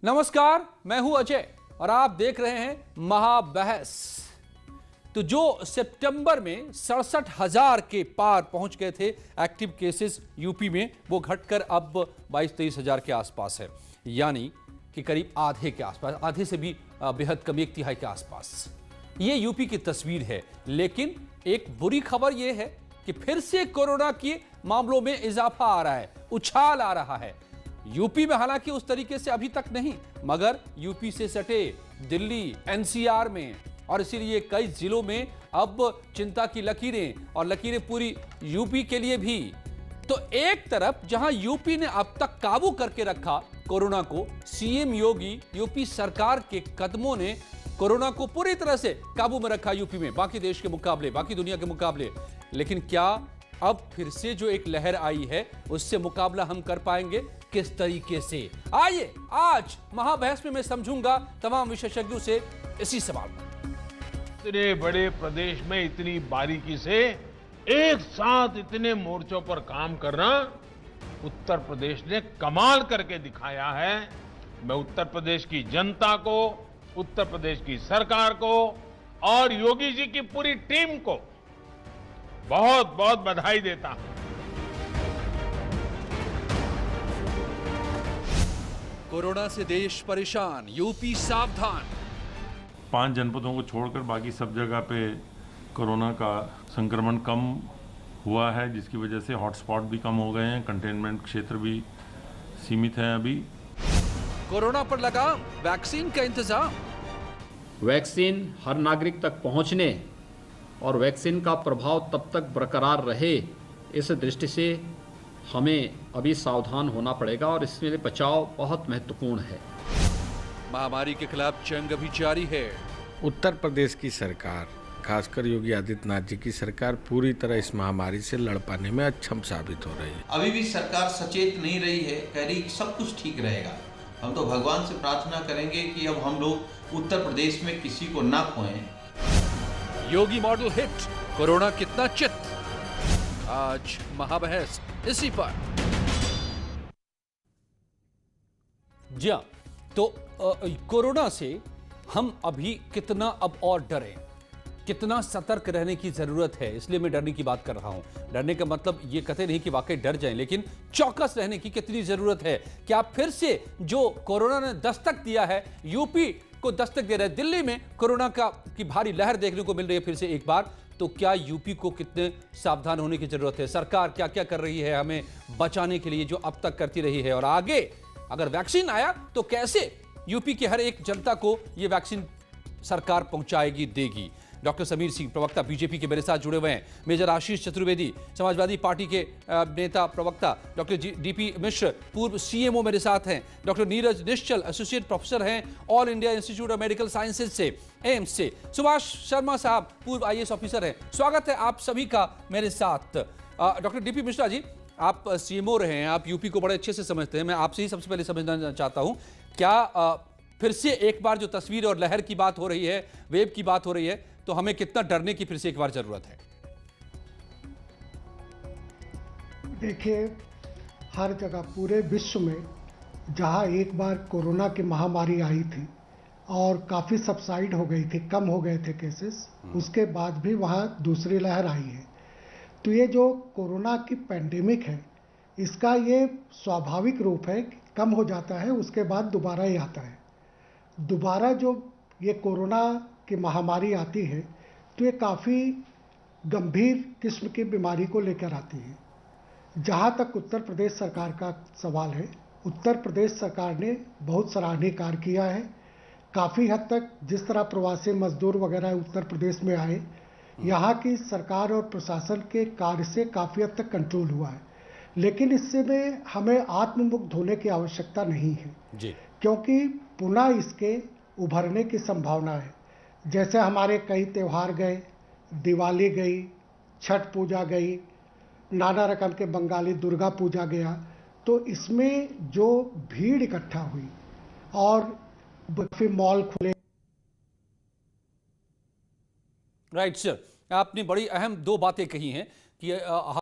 नमस्कार, मैं हूं अजय और आप देख रहे हैं महाबहस। तो जो सितंबर में 67,000 के पार पहुंच गए थे एक्टिव केसेस यूपी में, वो घटकर अब 22-23 हजार के आसपास है, यानी कि करीब आधे के आसपास, आधे से भी बेहद कम, एक तिहाई के आसपास। ये यूपी की तस्वीर है। लेकिन एक बुरी खबर यह है कि फिर से कोरोना के मामलों में इजाफा आ रहा है, उछाल आ रहा है। यूपी में हालांकि उस तरीके से अभी तक नहीं, मगर यूपी से सटे दिल्ली, एनसीआर में और इसीलिए कई जिलों में अब चिंता की लकीरें, और लकीरें पूरी यूपी के लिए भी। तो एक तरफ जहां यूपी ने अब तक काबू करके रखा कोरोना को, सीएम योगी, यूपी सरकार के कदमों ने कोरोना को पूरी तरह से काबू में रखा यूपी में, बाकी देश के मुकाबले, बाकी दुनिया के मुकाबले। लेकिन क्या अब फिर से जो एक लहर आई है उससे मुकाबला हम कर पाएंगे? किस तरीके से? आइए आज महाबहस में मैं समझूंगा तमाम विशेषज्ञों से इसी सवाल पर। इतने बड़े प्रदेश में इतनी बारीकी से एक साथ इतने मोर्चों पर काम करना उत्तर प्रदेश ने कमाल करके दिखाया है। मैं उत्तर प्रदेश की जनता को, उत्तर प्रदेश की सरकार को और योगी जी की पूरी टीम को बहुत बहुत बधाई देता हूं। कोरोना से देश परेशान, यूपी सावधान। 5 जनपदों को छोड़कर बाकी सब जगह पे कोरोना का संक्रमण कम हुआ है, जिसकी वजह से हॉटस्पॉट भी कम हो गए हैं, कंटेनमेंट क्षेत्र भी सीमित है अभी। कोरोना पर लगाम, वैक्सीन का इंतजाम। वैक्सीन हर नागरिक तक पहुंचने और वैक्सीन का प्रभाव तब तक बरकरार रहे, इस दृष्टि से हमें अभी सावधान होना पड़ेगा और इसमें बचाव बहुत महत्वपूर्ण है। महामारी के खिलाफ जंग अभी जारी है। उत्तर प्रदेश की सरकार, खासकर योगी आदित्यनाथ जी की सरकार, पूरी तरह इस महामारी से लड़ पाने में अक्षम साबित हो रही है। अभी भी सरकार सचेत नहीं रही है, कह रही सब कुछ ठीक रहेगा। हम तो भगवान से प्रार्थना करेंगे कि अब हम लोग उत्तर प्रदेश में किसी को ना खोएं। योगी मॉडल हिट, कोरोना कितना चित? आज महाबहस इसी पर। जी हाँ, तो कोरोना से हम अभी कितना अब और डरें, कितना सतर्क रहने की जरूरत है, इसलिए मैं डरने की बात कर रहा हूं। डरने का मतलब ये कतई नहीं कि वाकई डर जाएं, लेकिन चौकस रहने की कितनी जरूरत है। क्या फिर से जो कोरोना ने दस्तक दिया है, यूपी को दस्तक दे रहा है, दिल्ली में कोरोना की भारी लहर देखने को मिल रही है फिर से एक बार, तो क्या यूपी को कितने सावधान होने की जरूरत है? सरकार क्या क्या कर रही है हमें बचाने के लिए, जो अब तक करती रही है? और आगे अगर वैक्सीन आया तो कैसे यूपी की हर एक जनता को यह वैक्सीन सरकार पहुंचाएगी, देगी? डॉक्टर समीर सिंह, प्रवक्ता बीजेपी के, मेरे साथ जुड़े हुए हैं। मेजर आशीष चतुर्वेदी, समाजवादी पार्टी के नेता प्रवक्ता। डॉक्टर डीपी मिश्र, पूर्व सीएमओ, मेरे साथ हैं। डॉक्टर नीरज निश्चल, एसोसिएट प्रोफेसर हैं all India institute of medical sciences से, एम्स से। सुभाष शर्मा साहब, पूर्व आईएएस ऑफिसर हैं। स्वागत है आप सभी का मेरे साथ। डॉक्टर डीपी मिश्रा जी, आप सीएमओ रहे हैं, आप यूपी को बड़े अच्छे से समझते हैं। मैं आपसे ही सबसे पहले समझना चाहता हूं, क्या फिर से एक बार जो तस्वीर और लहर की बात हो रही है, वेव की बात हो रही है, तो हमें कितना डरने की फिर से एक बार जरूरत है? देखिए, हर जगह पूरे विश्व में जहां एक बार कोरोना की महामारी आई थी और काफ़ी सबसाइड हो गई थी, कम हो गए थे केसेस, उसके बाद भी वहां दूसरी लहर आई है। तो ये जो कोरोना की पैंडेमिक है, इसका ये स्वाभाविक रूप है कि कम हो जाता है, उसके बाद दोबारा ही आता है। दोबारा जो ये कोरोना की महामारी आती है तो ये काफ़ी गंभीर किस्म की बीमारी को लेकर आती है। जहाँ तक उत्तर प्रदेश सरकार का सवाल है, उत्तर प्रदेश सरकार ने बहुत सराहनीय कार्य किया है। काफ़ी हद तक जिस तरह प्रवासी मजदूर वगैरह उत्तर प्रदेश में आए, यहाँ की सरकार और प्रशासन के कार्य से काफ़ी हद तक कंट्रोल हुआ है। लेकिन इससे में हमें आत्ममुक्त होने की आवश्यकता नहीं है जी, क्योंकि पुनः इसके उभरने की संभावना है। जैसे हमारे कई त्यौहार गए, दिवाली गई, छठ पूजा गई, नाना रकम के बंगाली दुर्गा पूजा गया, तो इसमें जो भीड़ इकट्ठा हुई और फिर मॉल खुले। राइट सर, आपने बड़ी अहम दो बातें कही हैं कि